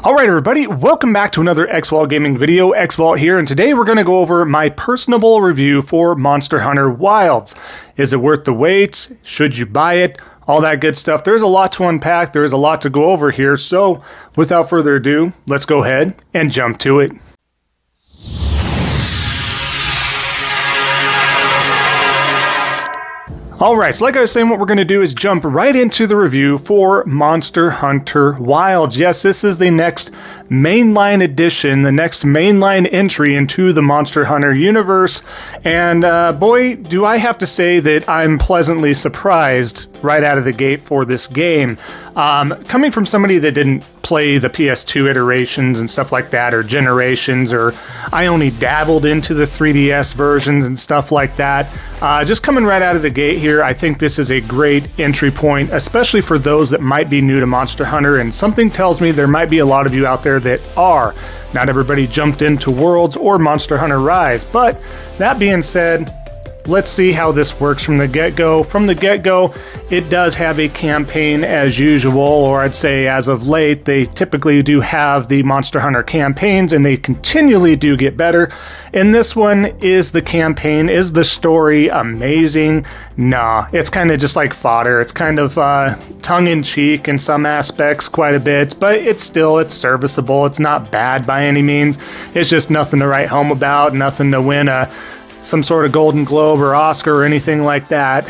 Alright everybody, welcome back to another Xvault gaming video. Xvault here, and today we're going to go over my personable review for Monster Hunter Wilds. Is it worth the wait? Should you buy it? All that good stuff. There's a lot to unpack, there's a lot to go over here, so without further ado, let's go ahead and jump to it. Alright, so like I was saying, what we're going to do is jump right into the review for Monster Hunter Wilds. Yes, this is the next mainline edition, the next mainline entry into the Monster Hunter universe, and boy, do I have to say that I'm pleasantly surprised right out of the gate for this game. Coming from somebody that didn't play the PS2 iterations and stuff like that, or generations, or I only dabbled into the 3DS versions and stuff like that, just coming right out of the gate here, I think this is a great entry point, especially for those that might be new to Monster Hunter, and something tells me there might be a lot of you out there that are. Not everybody jumped into Worlds or Monster Hunter Rise, but that being said, let's see how this works from the get-go. From the get-go, it does have a campaign as usual, or I'd say as of late, they typically do have the Monster Hunter campaigns, and they continually do get better. And this one, is the campaign, is the story amazing? Nah, it's kind of just like fodder. It's kind of tongue-in-cheek in some aspects quite a bit, but it's serviceable. It's not bad by any means. It's just nothing to write home about, nothing to win some sort of Golden Globe or Oscar or anything like that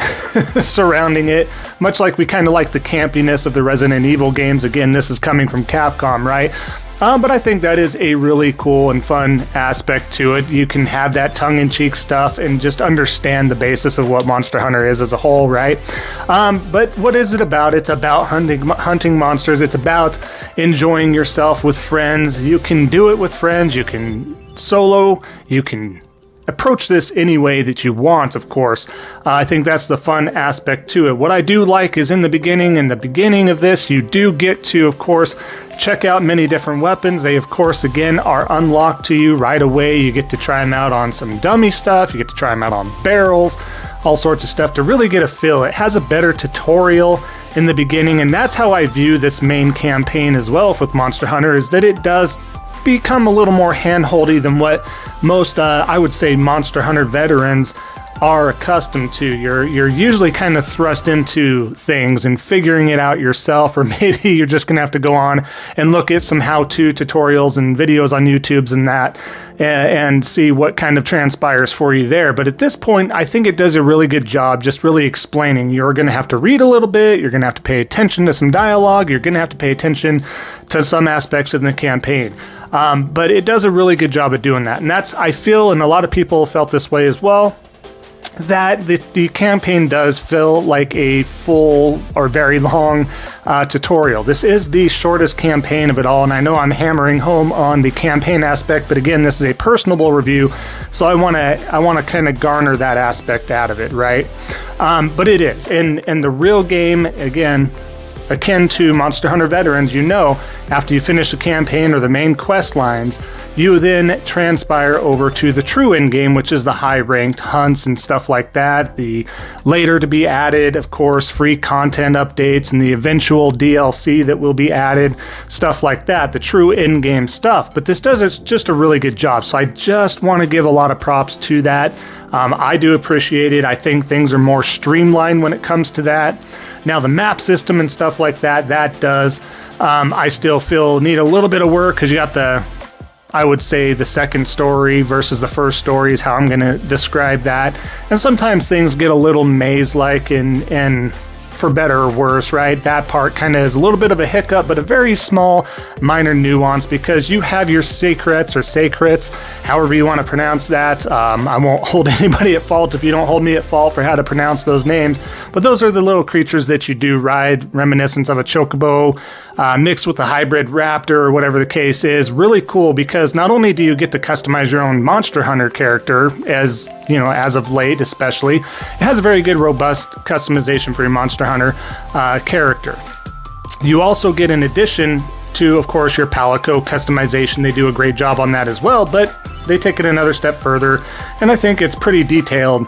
surrounding it, much like we kind of like the campiness of the Resident Evil games. Again, this is coming from Capcom, right? But I think that is a really cool and fun aspect to it. You can have that tongue-in-cheek stuff and just understand the basis of what Monster Hunter is as a whole, right? But what is it about? It's about hunting monsters. It's about enjoying yourself with friends. You can do it with friends. You can solo. You can approach this any way that you want, of course. I think that's the fun aspect to it. What I do like is in the beginning of this, you do get to, of course, check out many different weapons. They, of course, again, are unlocked to you right away. You get to try them out on some dummy stuff. You get to try them out on barrels, all sorts of stuff to really get a feel. It has a better tutorial in the beginning, and that's how I view this main campaign as well with Monster Hunter, is that it does become a little more hand-holdy than what most, I would say, Monster Hunter veterans are accustomed to. You're usually kind of thrust into things and figuring it out yourself, or maybe you're just gonna have to go on and look at some how-to tutorials and videos on YouTubes and that, and see what kind of transpires for you there. But at this point, I think it does a really good job just really explaining. You're gonna have to read a little bit, you're gonna have to pay attention to some dialogue, you're gonna have to pay attention to some aspects of the campaign. But it does a really good job at doing that. And that's, I feel, and a lot of people felt this way as well, that the campaign does feel like a full or very long tutorial. This is the shortest campaign of it all, and I know I'm hammering home on the campaign aspect, but again, this is a personable review, so I want to kind of garner that aspect out of it, right? But it is, and the real game, again, akin to Monster Hunter veterans, you know, after you finish the campaign or the main quest lines, you then transpire over to the true endgame, which is the high-ranked hunts and stuff like that, the later to be added, of course, free content updates and the eventual DLC that will be added, stuff like that, the true endgame stuff. But this does just a really good job, so I just want to give a lot of props to that. I do appreciate it. I think things are more streamlined when it comes to that. Now, the map system and stuff like that, that does, I still feel need a little bit of work, because you got I would say the second story versus the first story is how I'm going to describe that. And sometimes things get a little maze-like, and for better or worse, right? That part kind of is a little bit of a hiccup, but a very small, minor nuance, because you have your secrets or sacrets, however you want to pronounce that. I won't hold anybody at fault if you don't hold me at fault for how to pronounce those names, but those are the little creatures that you do ride, reminiscence of a chocobo, mixed with a hybrid raptor or whatever the case is. Really cool, because not only do you get to customize your own Monster Hunter character, as you know, as of late especially, it has a very good robust customization for your Monster Hunter character. You also get, in addition to, of course, your Palico customization, they do a great job on that as well, but they take it another step further, and I think it's pretty detailed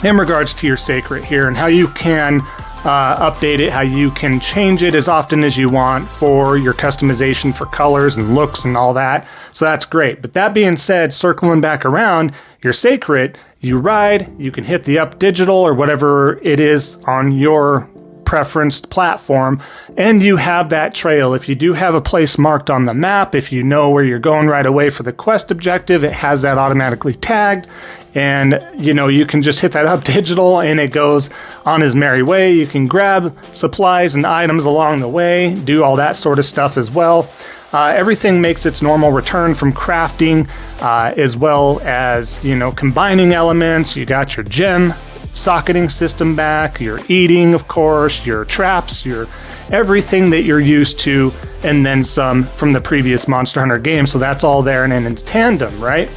in regards to your sacred here and how you can update it, how you can change it as often as you want for your customization for colors and looks and all that. So that's great. But that being said, circling back around, your Sacred, you ride, you can hit the up digital or whatever it is on your preferenced platform, and you have that trail. If you do have a place marked on the map, if you know where you're going right away for the quest objective, it has that automatically tagged, and you can just hit that up digital and it goes on its merry way. You can grab supplies and items along the way, do all that sort of stuff as well. Everything makes its normal return from crafting, as well as combining elements. You got your gem socketing system back, your eating, of course, your traps, your everything that you're used to, and then some from the previous Monster Hunter game. So that's all there and in tandem, right?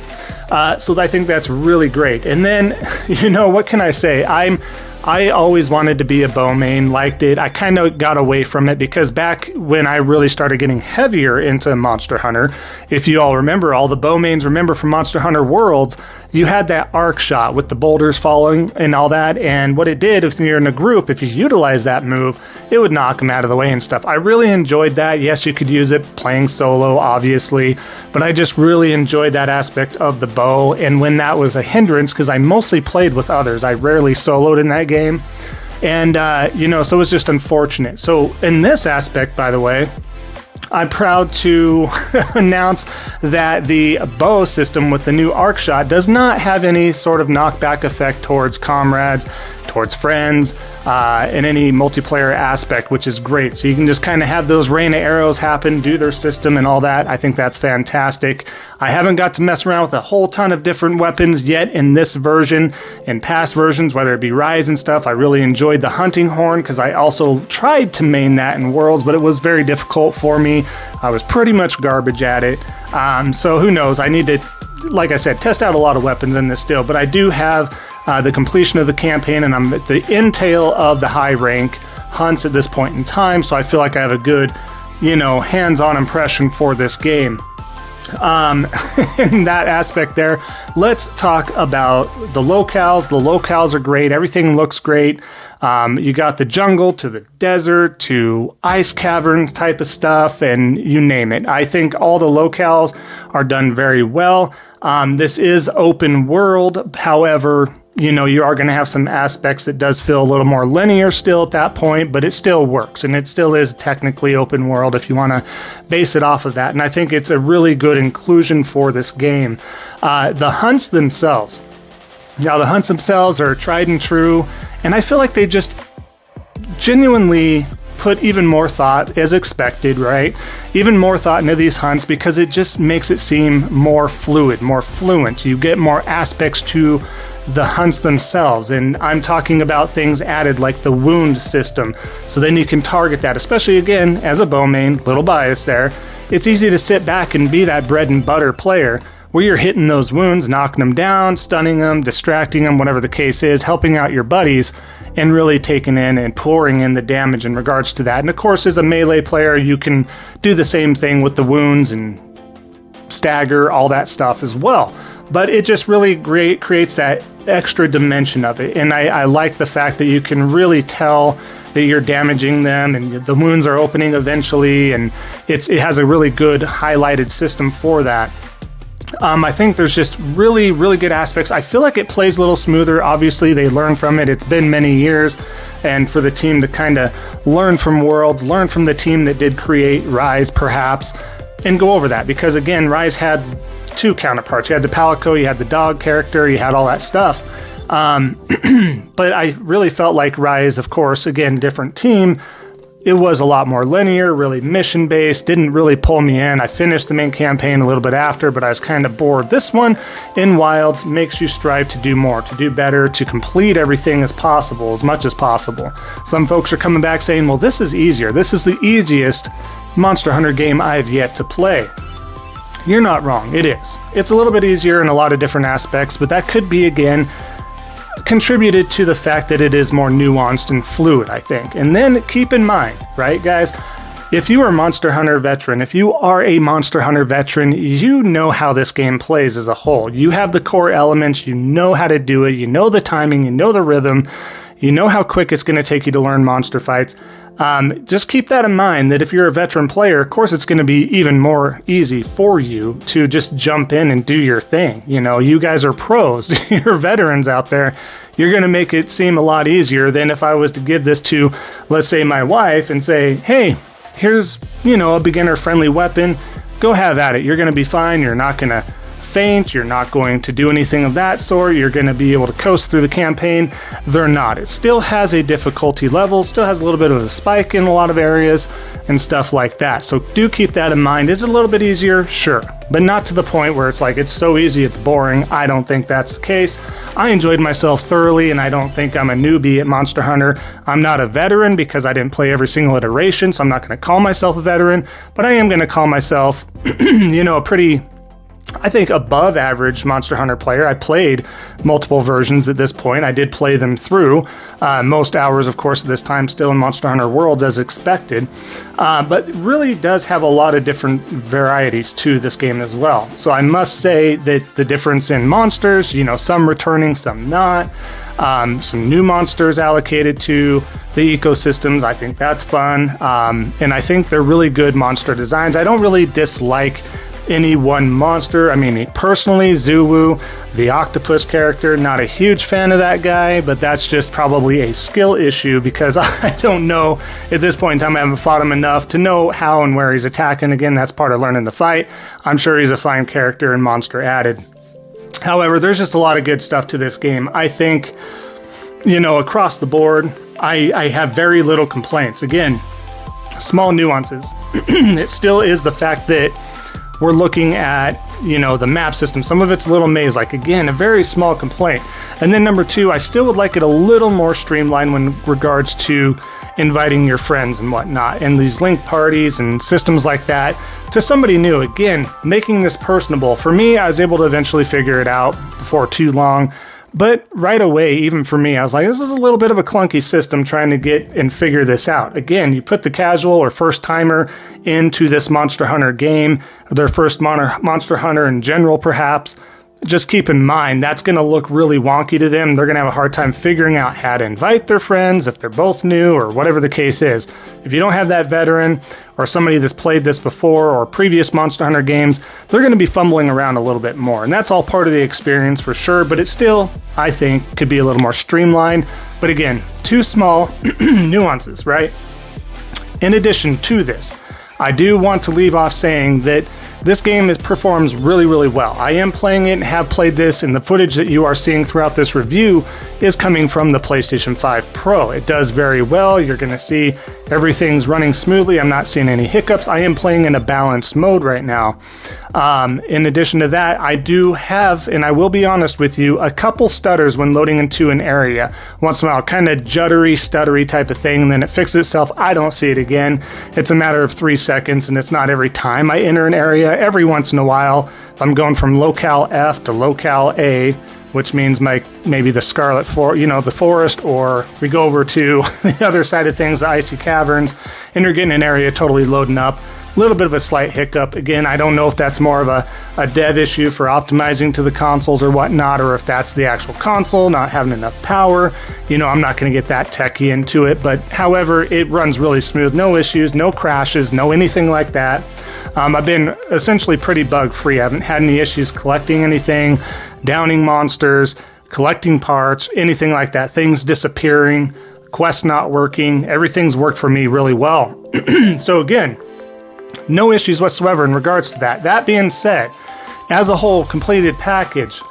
So I think that's really great. And then, what can I say? I always wanted to be a bow main, liked it. I kind of got away from it because back when I really started getting heavier into Monster Hunter, if you all remember, all the bow mains remember from Monster Hunter Worlds, you had that arc shot with the boulders falling and all that. And what it did, if you're in a group, if you utilize that move, it would knock them out of the way and stuff. I really enjoyed that. Yes, you could use it playing solo, obviously, but I just really enjoyed that aspect of the bow. And when that was a hindrance, because I mostly played with others, I rarely soloed in that game. And, so it was just unfortunate. So in this aspect, by the way, I'm proud to announce that the bow system with the new arc shot does not have any sort of knockback effect towards comrades, towards friends, in any multiplayer aspect, which is great. So you can just kind of have those rain of arrows happen, do their system and all that. I think that's fantastic. I haven't got to mess around with a whole ton of different weapons yet in this version. In past versions, whether it be Rise and stuff, I really enjoyed the hunting horn because I also tried to main that in Worlds, but it was very difficult for me. I was pretty much garbage at it. So who knows? I need to, like I said, test out a lot of weapons in this still, but I do have the completion of the campaign, and I'm at the entail of the high rank hunts at this point in time, so I feel like I have a good, hands-on impression for this game. In that aspect there, let's talk about the locales. The locales are great. Everything looks great. You got the jungle to the desert to ice cavern type of stuff, and you name it. I think all the locales are done very well. This is open world. However, you are going to have some aspects that does feel a little more linear still at that point, but it still works, and it still is technically open world if you want to base it off of that. And I think it's a really good inclusion for this game. The hunts themselves. Now, the hunts themselves are tried and true, and I feel like they just genuinely put even more thought, as expected, right? Even more thought into these hunts because it just makes it seem more fluid, more fluent. You get more aspects to the hunts themselves, and I'm talking about things added like the wound system, so then you can target that, especially again as a bow main, little bias there. It's easy to sit back and be that bread and butter player where you're hitting those wounds, knocking them down, stunning them, distracting them, whatever the case is, helping out your buddies, and really taking in and pouring in the damage in regards to that. And of course, as a melee player, you can do the same thing with the wounds and stagger, all that stuff as well. But it just really creates that extra dimension of it. And I like the fact that you can really tell that you're damaging them and the wounds are opening eventually. And it has a really good highlighted system for that. I think there's just really, really good aspects. I feel like it plays a little smoother. Obviously, they learn from it. It's been many years. And for the team to kind of learn from Worlds, learn from the team that did create Rise, perhaps, and go over that. Because, again, Rise had two counterparts. You had the Palico, you had the dog character, you had all that stuff. But I really felt like Rise, of course, again, different team. It was a lot more linear, really mission-based, didn't really pull me in. I finished the main campaign a little bit after, but I was kind of bored. This one, in Wilds, makes you strive to do more, to do better, to complete everything as possible, as much as possible. Some folks are coming back saying, well, this is easier. This is the easiest Monster Hunter game I've yet to play. You're not wrong, it is. It's a little bit easier in a lot of different aspects, but that could be, again, contributed to the fact that it is more nuanced and fluid, I think. And then keep in mind, right, guys, if you are a Monster Hunter veteran, if you are a Monster Hunter veteran, you know how this game plays as a whole. You have the core elements, you know how to do it, you know the timing, you know the rhythm, You know how quick it's going to take you to learn monster fights. Just keep that in mind, that if you're a veteran player, of course it's going to be even more easy for you to just jump in and do your thing. You know, you guys are pros, you're veterans out there. You're going to make it seem a lot easier than if I was to give this to, let's say, my wife and say, hey, here's, you know, a beginner-friendly weapon. Go have at it. You're going to be fine. You're not going to faint. You're not going to do anything of that sort. You're going to be able to coast through the campaign. They're not. It still has a difficulty level, still has a little bit of a spike in a lot of areas and stuff like that. So do keep that in mind. Is it a little bit easier? Sure. But not to the point where it's like, it's so easy, it's boring. I don't think that's the case. I enjoyed myself thoroughly, and I don't think I'm a newbie at Monster Hunter. I'm not a veteran because I didn't play every single iteration, so I'm not going to call myself a veteran, but I am going to call myself, you know, a pretty, I think, above average Monster Hunter player. I played multiple versions at this point. I did play them through. Most hours, of course, at this time still in Monster Hunter Worlds as expected. But it really does have a lot of different varieties to this game as well. So I must say that the difference in monsters, you know, some returning, some not. Some new monsters allocated to the ecosystems. I think that's fun. And I think they're really good monster designs. I don't really dislike any one monster. I mean, personally, Zuwu, the octopus character, not a huge fan of that guy, but that's just probably a skill issue because I don't know at this point in time. I haven't fought him enough to know how and where he's attacking. Again, that's part of learning the fight. I'm sure he's a fine character and monster added. However, there's just a lot of good stuff to this game. I think, you know, across the board, I have very little complaints. Again, small nuances. It still is the fact that we're looking at, you know, the map system. Some of it's a little maze-like. Again, a very small complaint. And then number two, I still would like it a little more streamlined when regards to inviting your friends and whatnot, and these link parties and systems like that to somebody new. Again, making this personable. For me, I was able to eventually figure it out before too long. But right away, even for me, I was like, this is a little bit of a clunky system trying to get and figure this out. Again, you put the casual or first timer into this Monster Hunter game, their first Monster Hunter in general, perhaps. Just keep in mind, that's going to look really wonky to them. They're going to have a hard time figuring out how to invite their friends if they're both new or whatever the case is. If you don't have that veteran or somebody that's played this before or previous Monster Hunter games, they're going to be fumbling around a little bit more. And that's all part of the experience for sure, but it still, I think, could be a little more streamlined. But again, two small nuances, right? In addition to this, I do want to leave off saying that this game performs really, really well. I am playing it and have played this, and the footage that you are seeing throughout this review is coming from the PlayStation 5 Pro. It does very well. You're going to see everything's running smoothly. I'm not seeing any hiccups. I am playing in a balanced mode right now. In addition to that, I do have, and I will be honest with you, a couple stutters when loading into an area. Once in a while, kind of juddery, stuttery type of thing, and then it fixes itself. I don't see it again. It's a matter of 3 seconds, and it's not every time I enter an area. Every once in a while, if I'm going from locale F to locale A, which means maybe the Scarlet the forest, or we go over to the other side of things, the icy caverns, and you're getting an area totally loading up. A little bit of a slight hiccup. Again, I don't know if that's more of a dev issue for optimizing to the consoles or whatnot, or if that's the actual console not having enough power. You know, I'm not going to get that techie into it, but however, it runs really smooth. No issues, no crashes, no anything like that. I've been essentially pretty bug-free. I haven't had any issues collecting anything, downing monsters, collecting parts, anything like that. Things disappearing, quests not working. Everything's worked for me really well. So again, no issues whatsoever in regards to that. That being said, as a whole completed package,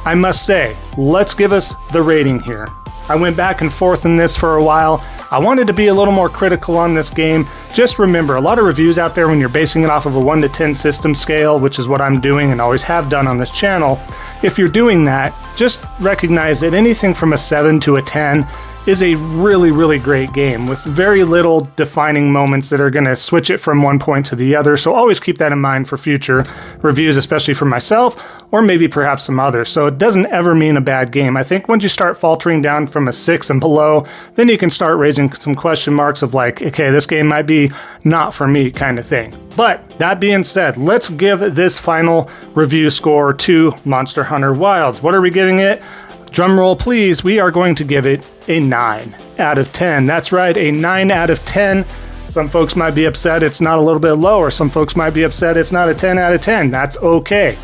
I must say, let's give us the rating here. I went back and forth in this for a while. I wanted to be a little more critical on this game. Just remember, a lot of reviews out there when you're basing it off of a 1 to 10 system scale, which is what I'm doing and always have done on this channel. If you're doing that, just recognize that anything from a 7 to a 10 is a really, really great game with very little defining moments that are going to switch it from one point to the other. So always keep that in mind for future reviews, especially for myself or maybe perhaps some others. So it doesn't ever mean a bad game. I think once you start faltering down from a 6 and below, then you can start raising some question marks of like, okay, this game might be not for me kind of thing. But that being said, let's give this final review score to Monster Hunter Wilds. What are we giving it? Drum roll, please. We are going to give it a 9 out of 10. That's right, a 9 out of 10. Some folks might be upset it's not a little bit lower. Some folks might be upset it's not a 10 out of 10. That's okay.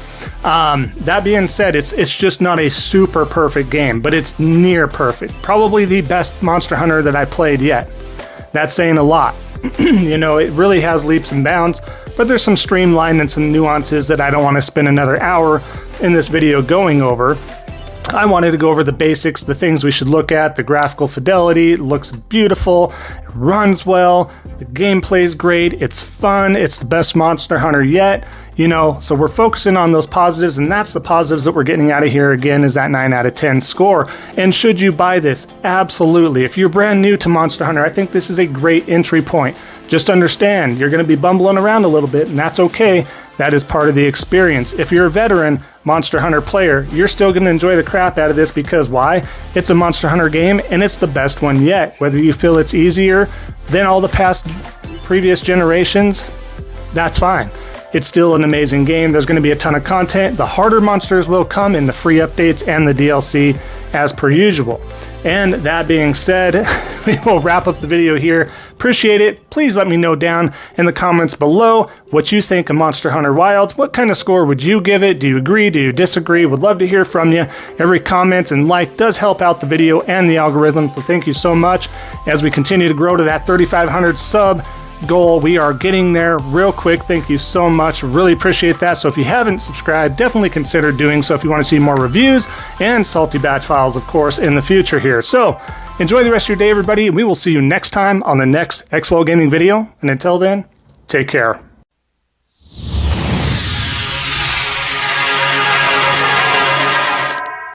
That being said, it's just not a super perfect game, but it's near perfect. Probably the best Monster Hunter that I played yet. That's saying a lot. You know, it really has leaps and bounds, but there's some streamline and some nuances that I don't want to spend another hour in this video going over. I wanted to go over the basics, the things we should look at, the graphical fidelity. It looks beautiful, it runs well, the gameplay is great, it's fun, it's the best Monster Hunter yet, you know, so we're focusing on those positives, and that's the positives that we're getting out of here again is that 9 out of 10 score. And should you buy this? Absolutely. If you're brand new to Monster Hunter, I think this is a great entry point. Just understand, you're going to be bumbling around a little bit, and that's okay. That is part of the experience. If you're a veteran Monster Hunter player, you're still going to enjoy the crap out of this because why? It's a Monster Hunter game, and it's the best one yet. Whether you feel it's easier than all the previous generations, that's fine. It's still an amazing game. There's going to be a ton of content. The harder monsters will come in the free updates and the DLC as per usual. And that being said, we will wrap up the video here. Appreciate it. Please let me know down in the comments below what you think of Monster Hunter Wilds. What kind of score would you give it? Do you agree? Do you disagree? Would love to hear from you. Every comment and like does help out the video and the algorithm, so thank you so much. As we continue to grow to that 3,500 sub goal, we are getting there real quick. Thank you so much. Really appreciate that. So if you haven't subscribed, definitely consider doing so if you want to see more reviews and salty batch files, of course, in the future here. So enjoy the rest of your day, everybody, and we will see you next time on the next Xvault Gaming video. And until then, take care.